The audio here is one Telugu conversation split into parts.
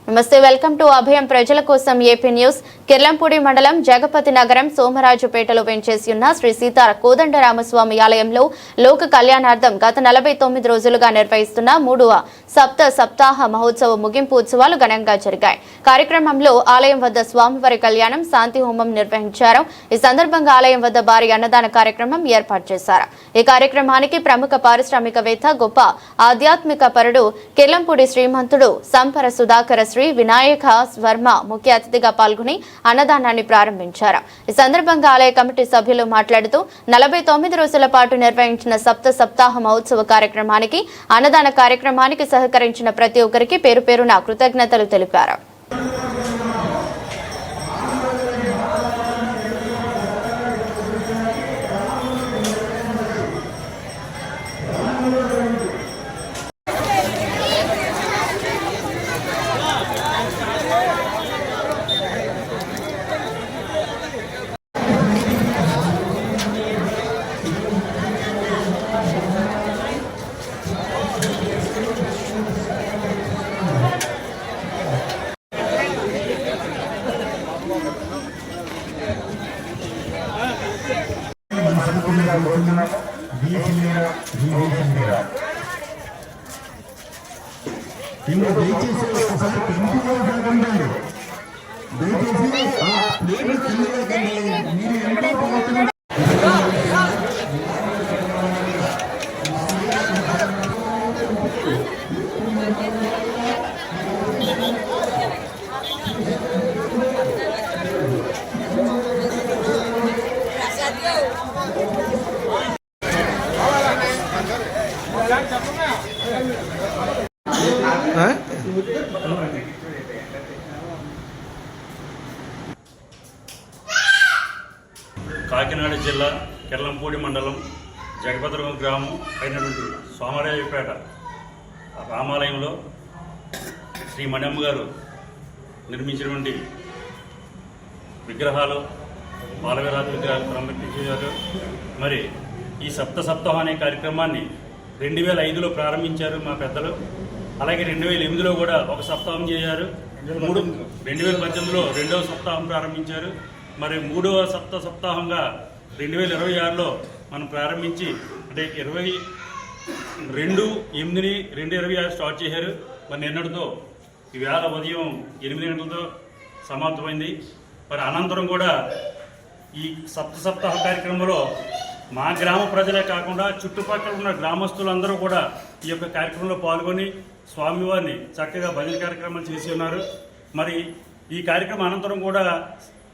నమస్తే, వెల్కమ్ టు అభయం ప్రజల కోసం ఏపీ న్యూస్. కిర్లంపూడి మండలం జగపతి నగరం సోమరాజుపేటలో వెంచేసి ఉన్న శ్రీ సీతా కోదండరామస్వామి ఆలయంలో లోక కళ్యాణార్థం గత 49 రోజులుగా నిర్వహిస్తున్న 3వ సప్తాహ మహోత్సవ ముగింపు ఉత్సవాలు ఘనంగా జరిగాయి. కార్యక్రమంలో ఆలయం వద్ద స్వామివారి కళ్యాణం, శాంతి హోమం నిర్వహించారు. ఈ సందర్భంగా ఆలయం వద్ద భారీ అన్నదాన కార్యక్రమం ఏర్పాటు చేశారు. ఈ కార్యక్రమానికి ప్రముఖ పారిశ్రామికవేత్త, గొప్ప ఆధ్యాత్మిక పరుడు కిర్లంపూడి శ్రీమంతుడు సంపర సుధాకర శ్రీ వినాయక వర్మ ముఖ్య అతిథిగా పాల్గొని అన్నదానాన్ని ప్రారంభించారు. ఈ సందర్భంగా ఆలయ కమిటీ సభ్యులు మాట్లాడుతూ 49 రోజుల పాటు నిర్వహించిన సప్తాహ మహోత్సవ కార్యక్రమానికి, అన్నదాన కార్యక్రమానికి సహకరించిన ప్రతి ఒక్కరికి పేరు పేరున కృతజ్ఞతలు తెలిపారు. దయచేసి ఒకసారి దయచేసి ఆ ప్లేట్ మీరు ఎంతో బాగుంటుంది. కాకినాడ జిల్లా కిర్లంపూడి మండలం జగపతి గ్రామం అయినటువంటి సోమరాజుపేట రామాలయంలో శ్రీ మణమ్మ గారు నిర్మించినటువంటి విగ్రహాలు, బాలవిరాజు విగ్రహాలు ప్రారంభించారు. మరి ఈ సప్తాహం అనే కార్యక్రమాన్ని 2005లో ప్రారంభించారు మా పెద్దలు. అలాగే 2008లో కూడా ఒక సప్తాహం చేశారు. 2018లో 2వ సప్తాహం ప్రారంభించారు. మరి 3వ సప్తాహంగా 2026లో మనం ప్రారంభించి, అంటే 22/8/2026 స్టార్ట్ చేశారు. మరి నిన్నటితో ఈవేళ ఉదయం 8 గంటలతో సమాప్తమైంది. మరి అనంతరం కూడా ఈ సప్తాహ కార్యక్రమంలో మా గ్రామ ప్రజలే కాకుండా చుట్టుపక్కల ఉన్న గ్రామస్తులందరూ కూడా ఈ యొక్క కార్యక్రమంలో పాల్గొని స్వామివారిని చక్కగా భజన కార్యక్రమాలు చేసి ఉన్నారు. మరి ఈ కార్యక్రమం అనంతరం కూడా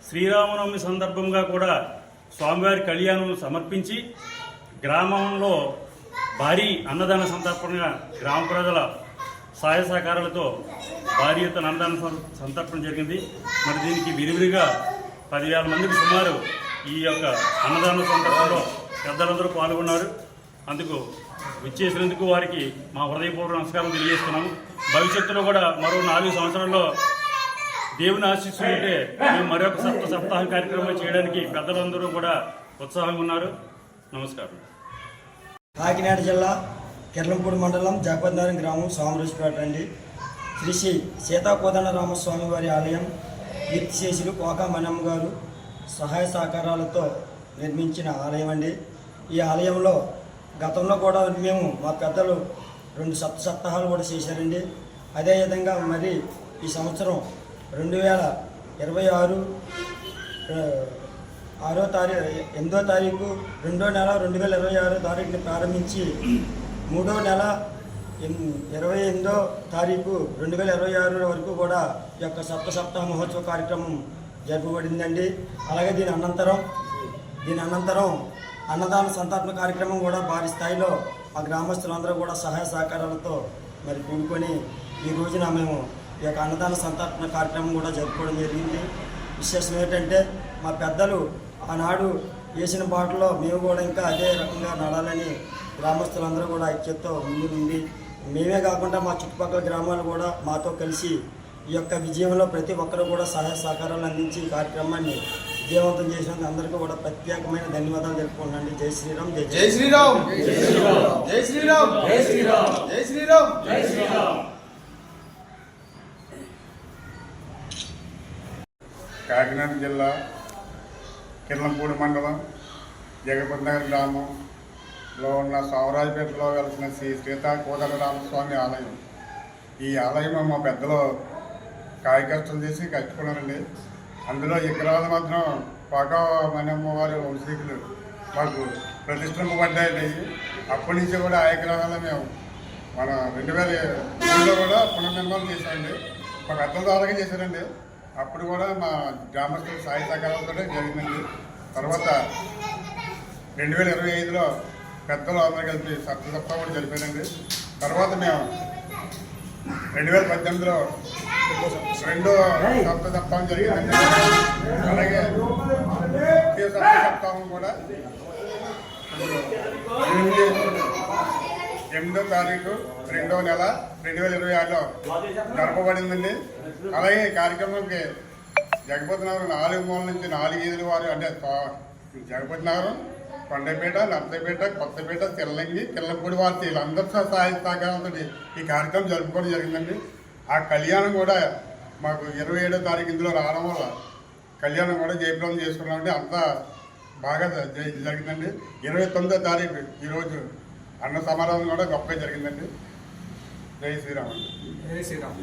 శ్రీరామనవమి సందర్భంగా కూడా స్వామివారి కళ్యాణం సమర్పించి గ్రామంలో భారీ అన్నదాన సంతర్పణగా గ్రామ ప్రజల సహాయ సహకారాలతో భారీ ఎత్తున అన్నదాన సంతర్పణ జరిగింది. మరి దీనికి విరివిరిగా 10,000 మందికి సుమారు ఈ యొక్క అన్నదాన సందర్భంలో పెద్దలందరూ పాల్గొన్నారు. అందుకు విచ్చేసినందుకు వారికి మా హృదయపూర్వక నమస్కారం తెలియజేస్తున్నాము. భవిష్యత్తులో కూడా మరో 4 సంవత్సరాల్లో దేవుని ఆశీస్సులుంటే మేము మరొక సప్తాహం కార్యక్రమం చేయడానికి పెద్దలందరూ కూడా ఉత్సాహంగా ఉన్నారు. నమస్కారం. కాకినాడ జిల్లా కిర్లంపూడి మండలం జగపతి నగరం గ్రామం సోమరాజుపేట అండి. శ్రీ సీతా కోదండరామస్వామి వారి ఆలయం కీర్తిశేషులు కోకా మణమ్మ గారు సహాయ సహకారాలతో నిర్మించిన ఆలయం అండి. ఈ ఆలయంలో గతంలో కూడా మేము మా పెద్దలు 2 సప్తాహాలు కూడా చేశారండి. అదేవిధంగా మరి ఈ సంవత్సరం 2026 8వ తారీఖు 2వ నెల 2026 తారీఖుని ప్రారంభించి 3వ నెల 28వ తారీఖు 2026 వరకు కూడా ఈ యొక్క సప్తాహ మహోత్సవ కార్యక్రమం జరపబడిందండి. అలాగే దీని అనంతరం అన్నదాన సంతర్పణ కార్యక్రమం కూడా భారీ స్థాయిలో ఆ గ్రామస్తులందరూ కూడా సహాయ సహకారాలతో మరి కూడుకొని ఈ రోజున మేము ఈ యొక్క అన్నదాన సంతర్పణ కార్యక్రమం కూడా జరుపుకోవడం జరిగింది. విశేషం ఏంటంటే మా పెద్దలు ఆనాడు వేసిన బాటలో మేము కూడా ఇంకా అదే రకంగా నడాలని గ్రామస్తులందరూ కూడా ఐక్యతతో ముందుండి, మేమే కాకుండా మా చుట్టుపక్కల గ్రామాలు కూడా మాతో కలిసి ఈ యొక్క విజయంలో ప్రతి ఒక్కరూ కూడా సహాయ సహకారాలు అందించి ఈ కార్యక్రమాన్ని విజయవంతం చేసినందుకు అందరికీ కూడా ప్రత్యేకమైన ధన్యవాదాలు తెలుపుకుంటున్నాండి. జై శ్రీరామ్, జై శ్రీరామ్, జై శ్రీరామ్, జై శ్రీరామ్, జై శ్రీరామ్, జై శ్రీరామ్, జై శ్రీరామ్. కాకినాడ జిల్లా కిర్లంపూడి మండలం జగపతి నగర్ గ్రామంలో ఉన్న సోమరాజపేటలో వెలిసిన శ్రీ సీతా కోదండరామస్వామి ఆలయం. ఈ ఆలయం మా పెద్దలు కాయకష్టం చేసి కట్టుకున్నారండి. అందులో విగ్రహాల మాత్రం పాక మనమ్మ వారి వంశీకులు మాకు ప్రతిష్ఠింపబడ్డాయి. అప్పటి నుంచి కూడా ఆ విగ్రహాలు మేము మన 2003లో కూడా పునర్నిర్మాణం చేశామండి. మా పెద్దల ద్వారాగా చేశారండి. అప్పుడు కూడా మా గ్రామస్తుల సాయి సహకారంతో జరిగిందండి. తర్వాత 2025లో పెద్దలు అందరూ కలిపి సప్తసప్తాహం కూడా జరిపారండి. తర్వాత మేము 2018లో రెండో సప్తసప్తాహం జరిగిందండి. అలాగే సప్తసప్తాహం కూడా 8వ తారీఖు 2వ నెల 2026లో జరపబడిందండి. అలాగే ఈ కార్యక్రమంకి జగపతి నగరం 4 మూల నుంచి 4 వీధుల వారు అంటే జగపతి నగరం, కొండపేట, నర్సపేట, కొత్తపేట, తెల్లంగి, కిల్లంపూడి వారి వీళ్ళందరూ సహాయ సహకారంతో ఈ కార్యక్రమం జరుపుకోవడం జరిగిందండి. ఆ కళ్యాణం కూడా మాకు 27వ తారీఖు ఇందులో రావడం వల్ల కళ్యాణం కూడా జయప్రదం చేసుకున్నామండి. అంతా బాగా జరిగిందండి. 29వ తారీఖు ఈరోజు అన్న సమారాధన కూడా గొప్పగా జరిగిందండి. జై శ్రీరామ్. జై శ్రీరామ్.